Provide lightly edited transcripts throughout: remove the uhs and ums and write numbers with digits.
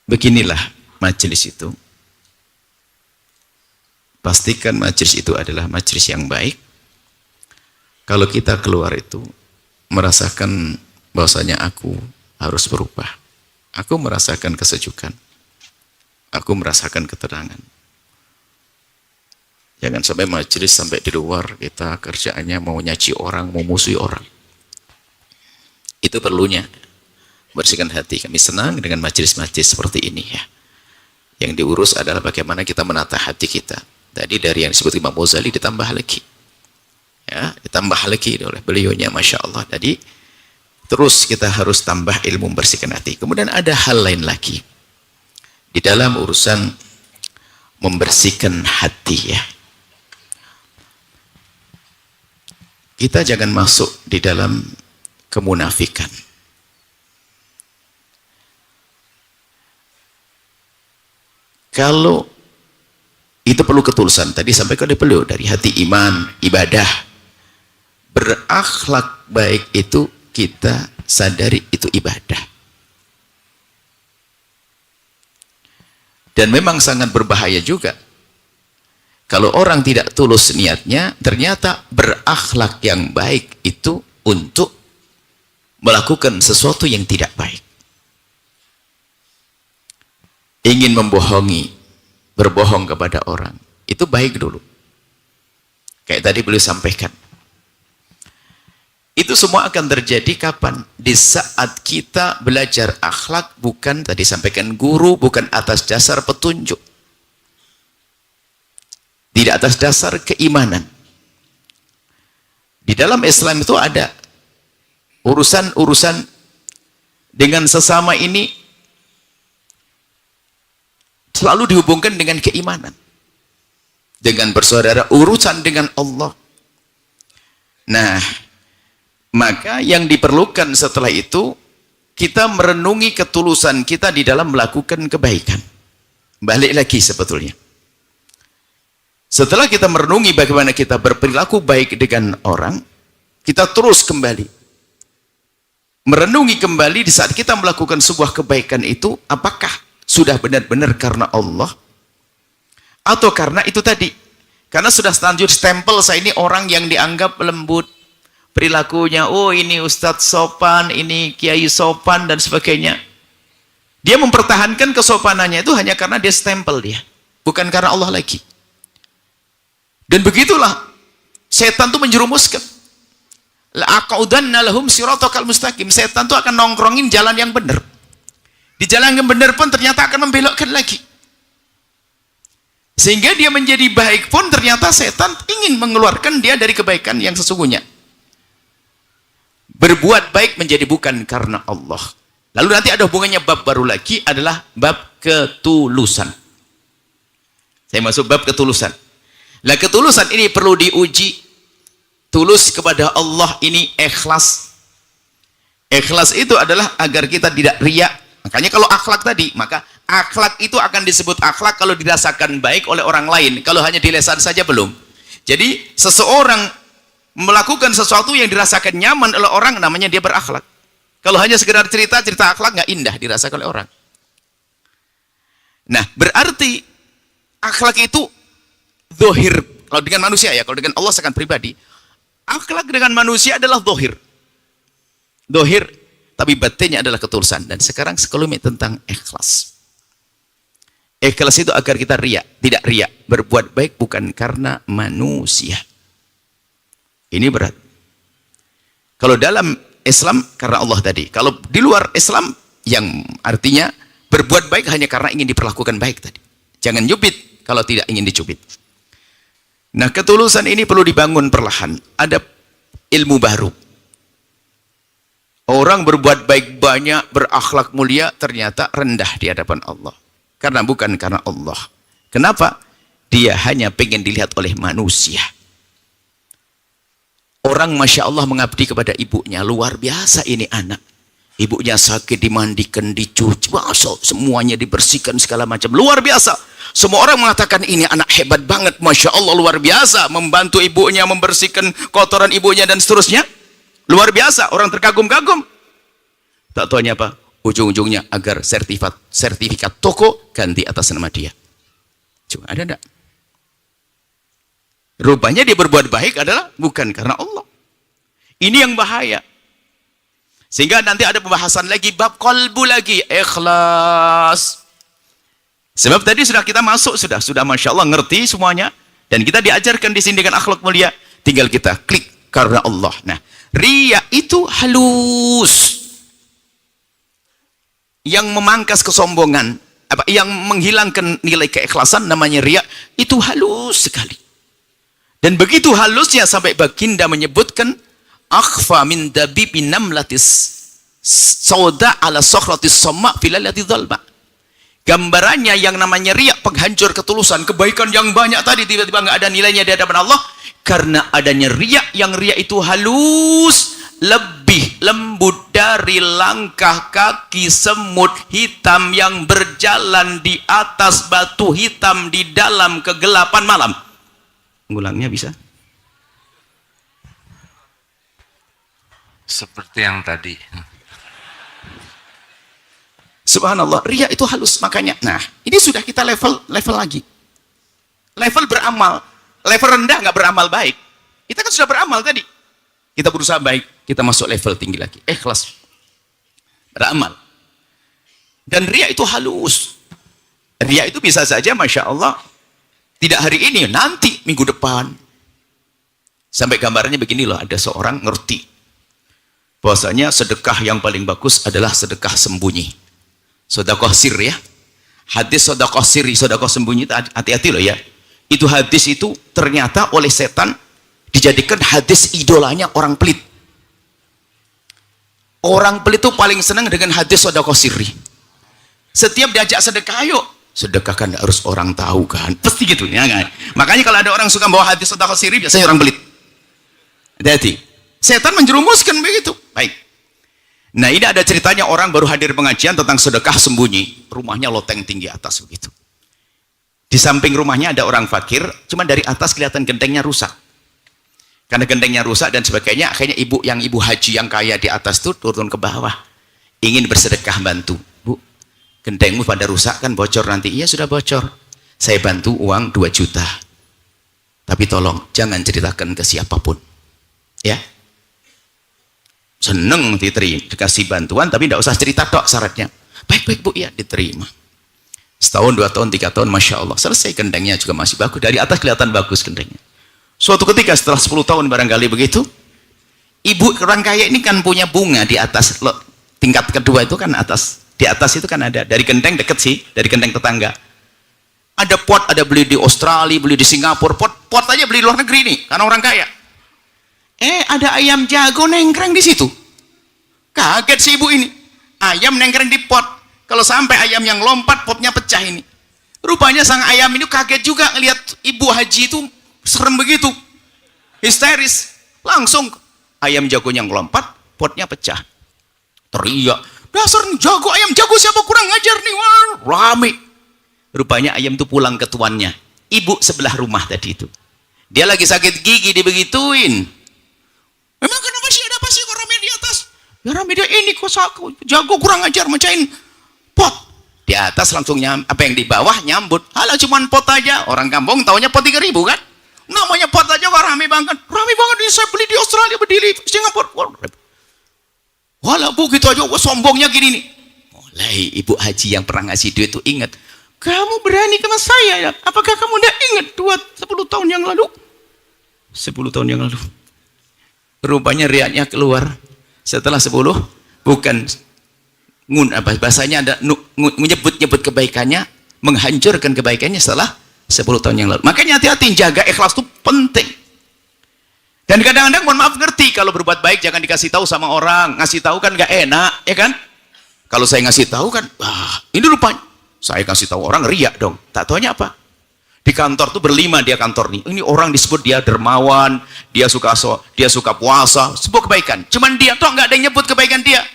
beginilah majelis itu. Pastikan majelis itu adalah majelis yang baik. Kalau kita keluar itu merasakan bahwasanya aku harus berubah. Aku merasakan kesejukan. Aku merasakan ketenangan. Jangan sampai majelis sampai di luar kita kerjaannya mau nyaci orang, mau musuhi orang. Itu perlunya bersihkan hati. Kami senang dengan majelis-majelis seperti ini ya. Yang diurus adalah bagaimana kita menata hati kita. Tadi dari yang disebut Imam Ghazali ditambah lagi. Ya, ditambah lagi oleh beliaunya, Masya Allah. Jadi terus kita harus tambah ilmu membersihkan hati. Kemudian ada hal lain lagi di dalam urusan membersihkan hati ya. Kita jangan masuk di dalam kemunafikan. Kalau itu perlu ketulusan. Tadi sampaikan oleh beliau dari hati iman, ibadah, berakhlak baik itu kita sadari itu ibadah. Dan memang sangat berbahaya juga kalau orang tidak tulus niatnya, ternyata berakhlak yang baik itu untuk melakukan sesuatu yang tidak baik. Ingin membohongi, berbohong kepada orang, itu baik dulu. Kayak tadi beliau sampaikan. Itu semua akan terjadi kapan? Di saat kita belajar akhlak, bukan tadi sampaikan guru, bukan atas dasar petunjuk. Tidak atas dasar keimanan. Di dalam Islam itu ada urusan-urusan dengan sesama ini selalu dihubungkan dengan keimanan. Dengan bersaudara, urusan dengan Allah. Nah, maka yang diperlukan setelah itu, kita merenungi ketulusan kita di dalam melakukan kebaikan. Balik lagi sebetulnya. Setelah kita merenungi bagaimana kita berperilaku baik dengan orang, kita terus kembali. Merenungi kembali di saat kita melakukan sebuah kebaikan itu, apakah sudah benar-benar karena Allah? Atau karena itu tadi? Karena sudah selanjut stempel saya ini orang yang dianggap lembut, perilakunya, oh ini ustadz sopan, ini kiai sopan, dan sebagainya. Dia mempertahankan kesopanannya itu hanya karena dia stempel dia. Bukan karena Allah lagi. Dan begitulah setan itu menjerumuskan. La'aqaudanna lahum siratakal mustaqim. Setan itu akan nongkrongin jalan yang benar. Di jalan yang benar pun ternyata akan membelokkan lagi. Sehingga dia menjadi baik pun ternyata setan ingin mengeluarkan dia dari kebaikan yang sesungguhnya. Berbuat baik menjadi bukan karena Allah. Lalu nanti ada hubungannya bab baru lagi adalah bab ketulusan. Saya masuk bab ketulusan. Lah ketulusan ini perlu diuji. Tulus kepada Allah ini ikhlas. Ikhlas itu adalah agar kita tidak riya. Makanya kalau akhlak tadi, maka akhlak itu akan disebut akhlak kalau dirasakan baik oleh orang lain. Kalau hanya di lisan saja belum. Jadi seseorang melakukan sesuatu yang dirasakan nyaman oleh orang, namanya dia berakhlak. Kalau hanya sekedar cerita akhlak nggak indah dirasakan oleh orang. Nah, berarti akhlak itu zahir. Kalau dengan manusia ya, kalau dengan Allah seakan pribadi, akhlak dengan manusia adalah zahir. Zahir, tapi batinnya adalah ketulusan. Dan sekarang sekelumit tentang ikhlas. Ikhlas itu agar kita tidak riya, berbuat baik bukan karena manusia. Ini berat. Kalau dalam Islam karena Allah tadi. Kalau di luar Islam yang artinya berbuat baik hanya karena ingin diperlakukan baik tadi. Jangan nyubit kalau tidak ingin dicubit. Nah, ketulusan ini perlu dibangun perlahan. Ada ilmu baru. Orang berbuat baik banyak, berakhlak mulia, ternyata rendah di hadapan Allah. Karena bukan karena Allah. Kenapa? Dia hanya pengen dilihat oleh manusia. Orang Masya Allah mengabdi kepada ibunya. Luar biasa ini anak. Ibunya sakit, dimandikan, dicuci. Masya, semuanya dibersihkan segala macam. Luar biasa. Semua orang mengatakan ini anak hebat banget. Masya Allah luar biasa. Membantu ibunya, membersihkan kotoran ibunya dan seterusnya. Luar biasa. Orang terkagum-kagum. Tak tahunya apa? ujung-ujungnya agar sertifikat toko ganti atas nama dia. Cuma ada enggak? Rupanya dia berbuat baik adalah bukan karena Allah. Ini yang bahaya. Sehingga nanti ada pembahasan lagi bab qalbu lagi, ikhlas. Sebab tadi sudah kita masuk, sudah Masya Allah ngerti semuanya, dan kita diajarkan di sini dengan akhlak mulia. Tinggal kita klik karena Allah. Nah, riya itu halus, yang memangkas kesombongan, yang menghilangkan nilai keikhlasan, namanya riya. Itu halus sekali. Dan begitu halusnya sampai baginda menyebutkan akhfa min dabibi namlatis sauda ala sokratis somma filalati dhalma. Gambarannya yang namanya riya, penghancur ketulusan, kebaikan yang banyak tadi tiba-tiba nggak ada nilainya di hadapan Allah karena adanya riya. Yang riya itu halus, lebih lembut dari langkah kaki semut hitam yang berjalan di atas batu hitam di dalam kegelapan malam. Ngulangnya bisa? Seperti yang tadi. Subhanallah, riya itu halus. Makanya, nah, ini sudah kita level lagi. Level beramal. Level rendah nggak beramal baik. Kita kan sudah beramal tadi. Kita berusaha baik, kita masuk level tinggi lagi. Ikhlas. Beramal. Dan riya itu halus. Riya itu bisa saja, Masya Allah, tidak hari ini, nanti, minggu depan. Sampai gambarannya begini loh, ada seorang ngerti bahwasanya sedekah yang paling bagus adalah sedekah sembunyi. Sedekah sir ya. Hadis sedekah siri, sedekah sembunyi, hati-hati loh ya. Itu hadis itu ternyata oleh setan dijadikan hadis idolanya orang pelit. Orang pelit itu paling senang dengan hadis sedekah siri. Setiap diajak sedekah, ayo sedekah kan harus orang tahu kan, pasti gitu ya kan? Makanya kalau ada orang suka bawa hadis sedekah siri, biasanya orang pelit. Hati-hati, setan menjerumuskan begitu. Baik. Nah, ini ada ceritanya orang baru hadir pengajian tentang sedekah sembunyi. Rumahnya loteng tinggi atas begitu. Di samping rumahnya ada orang fakir, cuma dari atas kelihatan gentengnya rusak. Karena gentengnya rusak dan sebagainya, akhirnya ibu haji yang kaya di atas itu turun ke bawah. Ingin bersedekah bantu. Bu, gentengmu pada rusak kan, bocor nanti. Iya sudah bocor. Saya bantu uang 2 juta. Tapi tolong jangan ceritakan ke siapapun. Ya. Seneng dikasih bantuan, tapi tidak usah cerita dok syaratnya. Baik-baik bu, ya diterima. Setahun, 2 tahun, 3 tahun, Masya Allah. Selesai, gentengnya juga masih bagus. Dari atas kelihatan bagus gentengnya. Suatu ketika setelah 10 tahun barangkali begitu, ibu orang kaya ini kan punya bunga di atas. Tingkat kedua itu kan atas. Di atas itu kan ada. Dari genteng deket sih, dari genteng tetangga. Ada pot, ada beli di Australia, beli di Singapura. Pot aja beli luar negeri nih, karena orang kaya. Ada ayam jago nengkreng di situ. Kaget si ibu ini. Ayam nengkreng di pot. Kalau sampai ayam yang lompat, potnya pecah ini. Rupanya sang ayam ini kaget juga ngelihat ibu haji itu serem begitu. Histeris. Langsung ayam jagonya yang lompat, potnya pecah. Teriak, dasar jago, ayam jago siapa kurang ngajar nih. Wah, rame. Rupanya ayam itu pulang ke tuannya. Ibu sebelah rumah tadi itu. Dia lagi sakit gigi dibegituin. Memang kenapa sih, ada apa sih kok rame di atas? Ya rame dia ini kok jago kurang ajar mecahin pot. Di atas langsung apa yang di bawah nyambut. Halah cuman pot aja. Orang kampung taunya pot 3.000 kan? Namanya pot aja kok rame banget. Rame banget ini, saya beli di Australia, beli di Singapura. Walah bu gitu aja, sombongnya gini nih. Mulai ibu haji yang pernah ngasih duit itu ingat. Kamu berani sama saya ya? Apakah kamu tidak ingat 10 tahun yang lalu? 10 tahun yang lalu. Rupanya riaknya keluar setelah 10, bukan bahasanya ada menyebut-nyebut kebaikannya, menghancurkan kebaikannya setelah 10 tahun yang lalu. Makanya hati-hati, jaga ikhlas itu penting. Dan kadang-kadang mohon maaf ngerti, kalau berbuat baik jangan dikasih tahu sama orang. Ngasih tahu kan gak enak, ya kan? Kalau saya ngasih tahu kan, ini rupanya saya kasih tahu orang, riak dong. Tak taunya apa? Di kantor tuh berlima dia kantor nih. Ini orang disebut dia dermawan, dia suka puasa, sebuah kebaikan. Cuman dia tuh nggak ada yang nyebut kebaikan dia.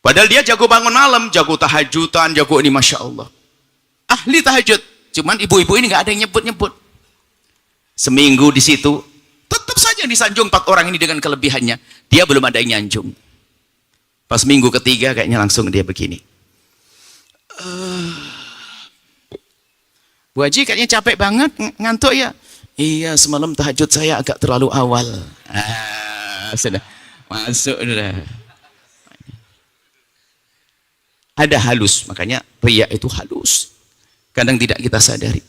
Padahal dia jago bangun malam, jago tahajudan, jago ini, Masya Allah. Ahli tahajud. Cuman ibu-ibu ini nggak ada yang nyebut-nyebut. Seminggu di situ, tetap saja disanjung 4 orang ini dengan kelebihannya. Dia belum ada yang nyanjung. Pas minggu ketiga kayaknya langsung dia begini. Bu Haji kayaknya capek banget, ngantuk ya? Iya, semalam tahajud saya agak terlalu awal. Sudah masuk sudah. Ada halus, makanya riya itu halus. Kadang tidak kita sadari.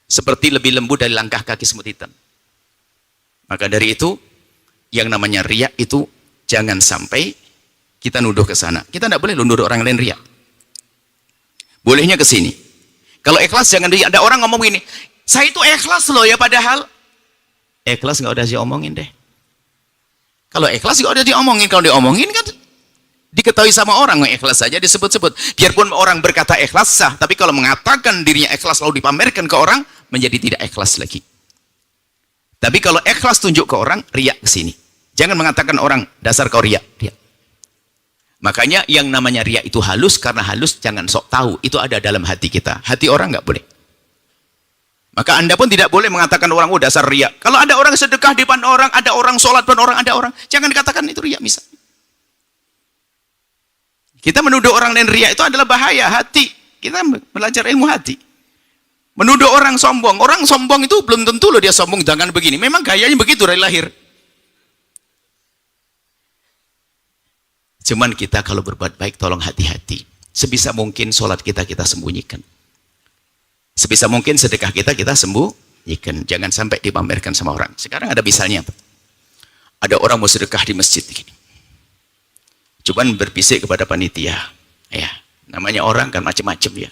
Seperti lebih lembut dari langkah kaki semut hitam. Maka dari itu, yang namanya riya itu jangan sampai kita nuduh ke sana. Kita tidak boleh nuduh orang lain riya. Bolehnya ke sini. Kalau ikhlas jangan riya. Ada orang ngomong gini, saya itu ikhlas loh ya, padahal ikhlas nggak udah diomongin deh. Kalau ikhlas nggak udah diomongin, kalau diomongin kan diketahui sama orang, ikhlas saja disebut-sebut. Biarpun orang berkata ikhlas sah, tapi kalau mengatakan dirinya ikhlas lalu dipamerkan ke orang, menjadi tidak ikhlas lagi. Tapi kalau ikhlas tunjuk ke orang, riya ke sini. Jangan mengatakan orang dasar kau riya. Makanya yang namanya riya itu halus, karena halus jangan sok tahu, itu ada dalam hati kita. Hati orang nggak boleh. Maka Anda pun tidak boleh mengatakan orang, oh dasar riya. Kalau ada orang sedekah di depan orang, ada orang sholat depan orang, ada orang, jangan dikatakan itu riya misalnya. Kita menuduh orang lain riya itu adalah bahaya hati. Kita belajar ilmu hati. Menuduh orang sombong. Orang sombong itu belum tentu loh dia sombong jangan begini. Memang gayanya begitu dari lahir. Cuman kita kalau berbuat baik tolong hati-hati. Sebisa mungkin sholat kita sembunyikan. Sebisa mungkin sedekah kita sembunyikan. Jangan sampai dipamerkan sama orang. Sekarang ada misalnya apa? Ada orang mau sedekah di masjid gini. Cuman berbisik kepada panitia. Ya, namanya orang kan macam-macam ya.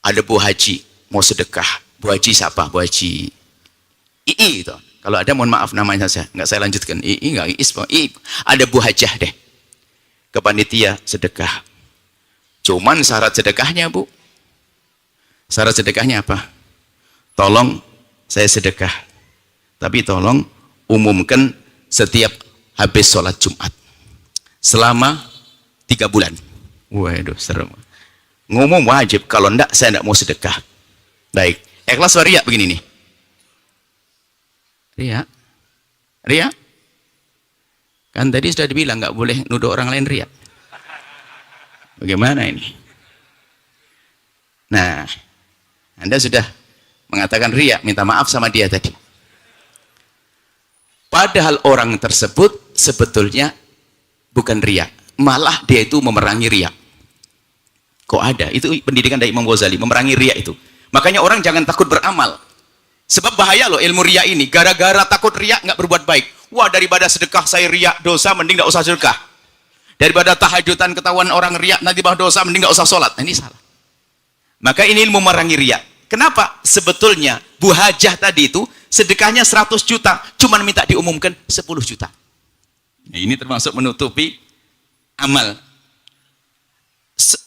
Ada Bu Haji mau sedekah. Bu Haji siapa? Bu Haji II itu. Kalau ada mohon maaf namanya saya nggak saya lanjutkan. II nggak Iis. Ada Bu Hajah deh. Ke panitia sedekah. Cuman syarat sedekahnya Bu. Syarat sedekahnya apa? Tolong saya sedekah. Tapi tolong umumkan setiap habis sholat Jumat. Selama 3 bulan. Waduh, serem. Ngomong wajib, kalau enggak saya enggak mau sedekah. Baik. Ikhlas atau riya begini nih? Riya. Riya? Kan tadi sudah dibilang enggak boleh nuduh orang lain riya. Bagaimana ini? Nah, Anda sudah mengatakan riya, minta maaf sama dia tadi. Padahal orang tersebut sebetulnya bukan riya, malah dia itu memerangi riya. Kok ada? Itu pendidikan dari Imam Ghazali, memerangi riya itu. Makanya orang jangan takut beramal. Sebab bahaya loh ilmu riya ini. Gara-gara takut riya nggak berbuat baik. Wah, daripada sedekah saya riya dosa, mending nggak usah sedekah. Daripada tahajudan ketahuan orang riya nanti bah dosa, mending nggak usah sholat. Nah, ini salah. Maka ini ilmu memerangi riya. Kenapa? Sebetulnya Bu Hajah tadi itu sedekahnya 100 juta, cuman minta diumumkan 10 juta. Nah, ini termasuk menutupi amal.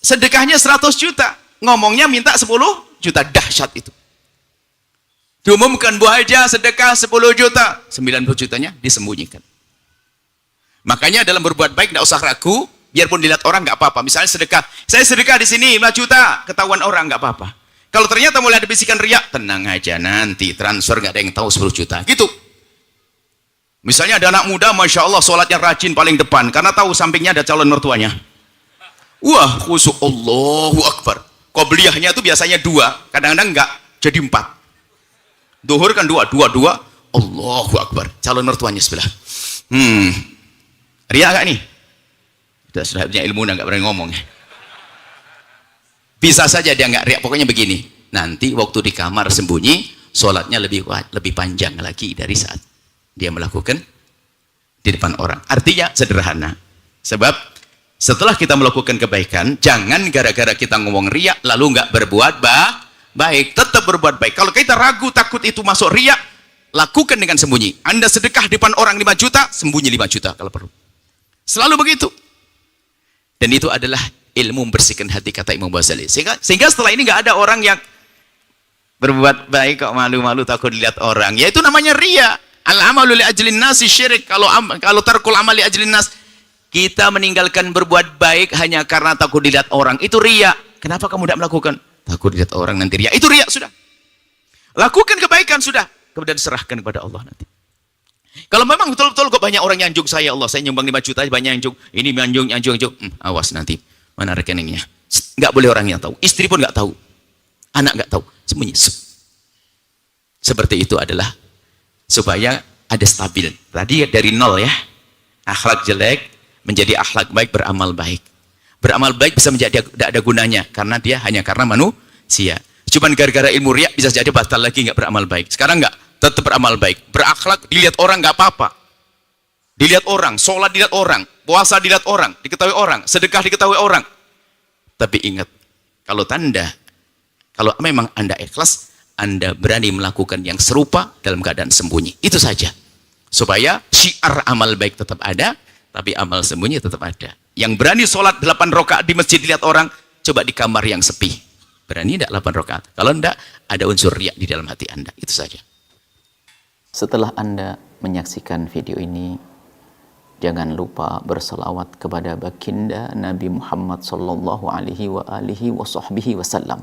Sedekahnya 100 juta, ngomongnya minta 10 juta, dahsyat itu. Diumumkan Bu Hajah sedekah 10 juta, 90 jutanya disembunyikan. Makanya dalam berbuat baik tidak usah ragu, biarpun dilihat orang nggak apa-apa. Misalnya sedekah, saya sedekah di sini 5 juta, ketahuan orang nggak apa-apa. Kalau ternyata mulai ada bisikan riya, tenang aja, nanti transfer nggak ada yang tahu 10 juta, gitu. Misalnya ada anak muda, Masya Allah, sholatnya rajin paling depan, karena tahu sampingnya ada calon mertuanya. Wah, khusyuk, Allahu Akbar. Qobliyahnya itu biasanya 2, kadang-kadang enggak, jadi 4. Duhur kan 2, Allahu Akbar. Calon mertuanya sebelah. Riya gak nih? Sudah punya ilmu, enggak berani ngomong. Bisa saja dia enggak riya, pokoknya begini. Nanti waktu di kamar sembunyi, sholatnya lebih panjang lagi dari saat dia melakukan di depan orang. Artinya sederhana. Sebab setelah kita melakukan kebaikan, jangan gara-gara kita ngomong riya lalu nggak berbuat baik. Tetap berbuat baik. Kalau kita ragu takut itu masuk riya, lakukan dengan sembunyi. Anda sedekah di depan orang 5 juta, sembunyi 5 juta kalau perlu. Selalu begitu. Dan itu adalah ilmu membersihkan hati, kata Imam Ghazali. Sehingga setelah ini nggak ada orang yang berbuat baik kok malu-malu takut dilihat orang. Ya itu namanya riya. Al-amalu li ajlin nasi syirik. Kalau tarkul amali ajlin nas, kita meninggalkan berbuat baik hanya karena takut dilihat orang, itu riya. Kenapa kamu tidak melakukan? Takut dilihat orang, nanti riya. Itu riya sudah. Lakukan kebaikan sudah, kemudian serahkan kepada Allah nanti. Kalau memang betul-betul kok banyak orang nyanjung saya, Allah, saya nyumbang 5 juta, banyak nyanjung, ini nyanjung. Awas nanti, mana rekeningnya. Nggak boleh orang yang tahu. Istri pun nggak tahu. Anak nggak tahu. Sembunyi. Seperti itu adalah supaya ada stabil. Tadi dari nol ya. Akhlak jelek menjadi akhlak baik, beramal baik. Beramal baik bisa menjadi tidak ada gunanya karena dia hanya karena manusia. Cuman gara-gara ilmu riak bisa jadi batal lagi, nggak beramal baik. Sekarang nggak, tetap beramal baik. Berakhlak dilihat orang nggak apa-apa. Dilihat orang, sholat dilihat orang, puasa dilihat orang, diketahui orang, sedekah diketahui orang. Tapi ingat, kalau memang Anda ikhlas, Anda berani melakukan yang serupa dalam keadaan sembunyi. Itu saja. Supaya syiar amal baik tetap ada, tapi amal sembunyi tetap ada. Yang berani sholat 8 rakaat di masjid dilihat orang, coba di kamar yang sepi. Berani tidak 8 rakaat? Kalau tidak, ada unsur riak di dalam hati Anda. Itu saja. Setelah Anda menyaksikan video ini, jangan lupa berselawat kepada baginda Nabi Muhammad sallallahu alaihi wa alihi wa sahbihi wasallam.